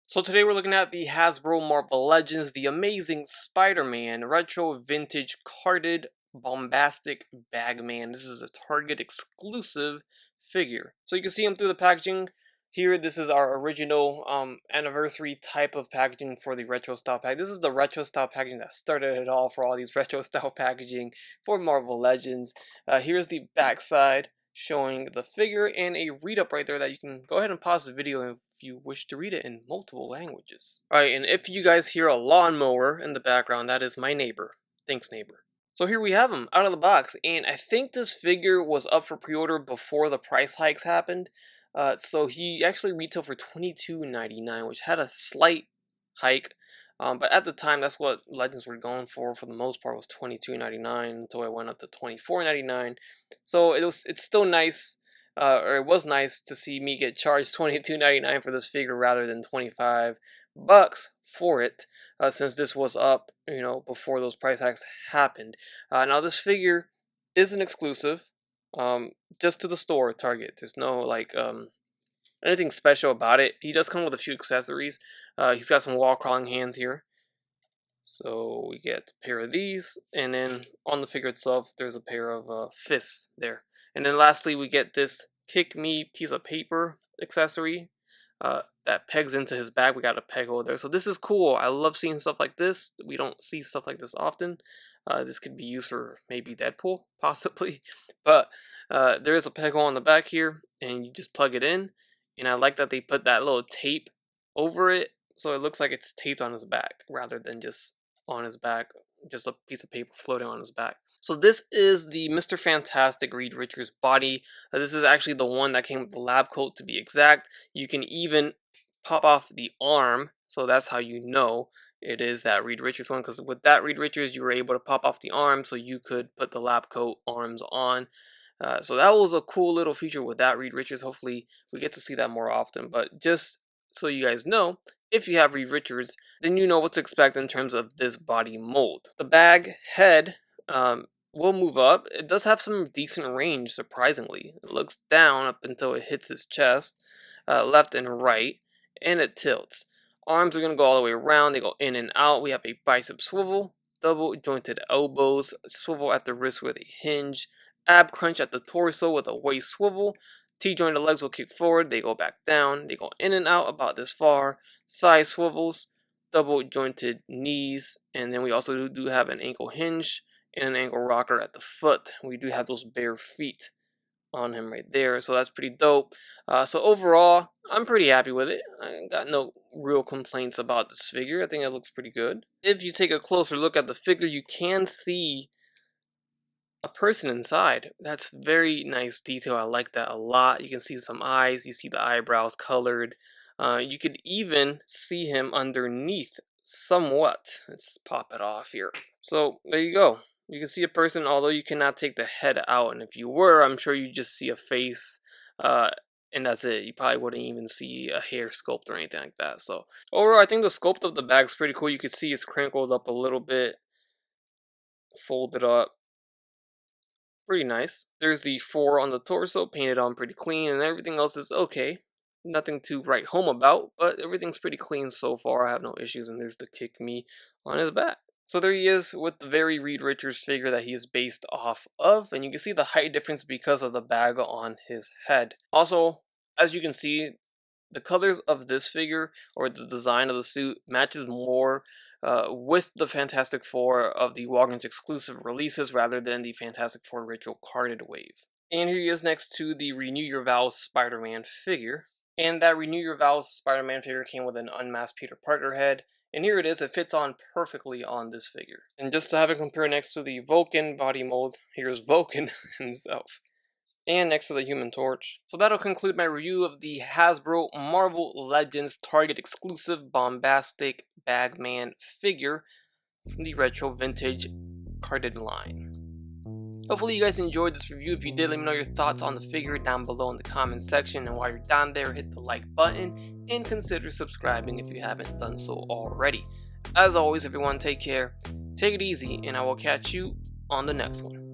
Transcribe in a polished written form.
So today we're looking at the Hasbro Marvel Legends, the amazing Spider-Man retro vintage carded bombastic Bagman. This is a Target exclusive figure. So you can see him through the packaging. Here, this is our original anniversary type of packaging for the retro style pack. This is the retro style packaging that started it all for all these retro style packaging for Marvel Legends. Here's the back side, showing the figure and a read up right there that you can go ahead and pause the video if you wish to read it in multiple languages. Alright, and if you guys hear a lawnmower in the background, that is my neighbor. Thanks, neighbor. So here we have him out of the box, and I think this figure was up for pre-order before the price hikes happened. So he actually retailed for $22.99, which had a slight hike. But at the time, that's what Legends were going for the most part, was $22.99 until it went up to $24.99. So it's still nice, or it was nice to see me get charged $22.99 for this figure rather than $25 for it, since this was up, before those price hikes happened. Now this figure is an exclusive, just to the store Target. There's no anything special about it. He does come with a few accessories. He's got some wall crawling hands here. So we get a pair of these, and then on the figure itself, there's a pair of fists there. And then lastly, we get this Kick Me piece of paper accessory that pegs into his bag. We got a peg hole there. So this is cool. I love seeing stuff like this. We don't see stuff like this often. This could be used for maybe Deadpool, possibly. But there is a peg hole on the back here, and you just plug it in. And I like that they put that little tape over it, so it looks like it's taped on his back rather than just on his back, just a piece of paper floating on his back. So this is the Mr. Fantastic Reed Richards body. This is actually the one that came with the lab coat, to be exact. You can even pop off the arm, so that's how you know it is that Reed Richards one, because with that Reed Richards you were able to pop off the arm so you could put the lab coat arms on. So that was a cool little feature with that Reed Richards. Hopefully we get to see that more often. But just so you guys know, if you have Reed Richards, then you know what to expect in terms of this body mold. The bag head will move up. It does have some decent range, surprisingly. It looks down up until it hits his chest, left and right, and it tilts. Arms are going to go all the way around. They go in and out. We have a bicep swivel, double jointed elbows, swivel at the wrist with a hinge, ab crunch at the torso with a waist swivel. T-jointed legs will kick forward, they go back down, they go in and out about this far. Thigh swivels, double jointed knees, and then we also do have an ankle hinge and an ankle rocker at the foot. We do have those bare feet on him right there, so that's pretty dope. So overall, I'm pretty happy with it. I got no real complaints about this figure. I think it looks pretty good. If you take a closer look at the figure, you can see a person inside. That's very nice detail. I like that a lot. You can see some eyes, you see the eyebrows colored. You could even see him underneath somewhat. Let's pop it off here. So there you go. You can see a person, although you cannot take the head out. And if you were, I'm sure you just see a face, and that's it. You probably wouldn't even see a hair sculpt or anything like that. So overall, I think the sculpt of the bag is pretty cool. You can see it's crinkled up a little bit, folded up. Pretty nice. There's the 4 on the torso, painted on pretty clean, and everything else is okay. Nothing to write home about, but everything's pretty clean so far. I have no issues, and there's the Kick Me on his back. So there he is with the very Reed Richards figure that he is based off of, and you can see the height difference because of the bag on his head. Also, as you can see, the colors of this figure, or the design of the suit, matches more with the Fantastic Four of the Walgreens exclusive releases rather than the Fantastic Four Ritual carded wave. And here he is next to the Renew Your Vows Spider-Man figure. And that Renew Your Vows Spider-Man figure came with an unmasked Peter Parker head. And here it is, it fits on perfectly on this figure. And just to have it compare next to the Vulcan body mold, here's Vulcan himself. And next to the Human Torch. So that'll conclude my review of the Hasbro Marvel Legends Target exclusive bombastic Bagman figure from the retro vintage carded line. Hopefully you guys enjoyed this review. If you did, let me know your thoughts on the figure down below in the comments section. And while you're down there, hit the like button and consider subscribing if you haven't done so already. As always, everyone, take care, take it easy, and I will catch you on the next one.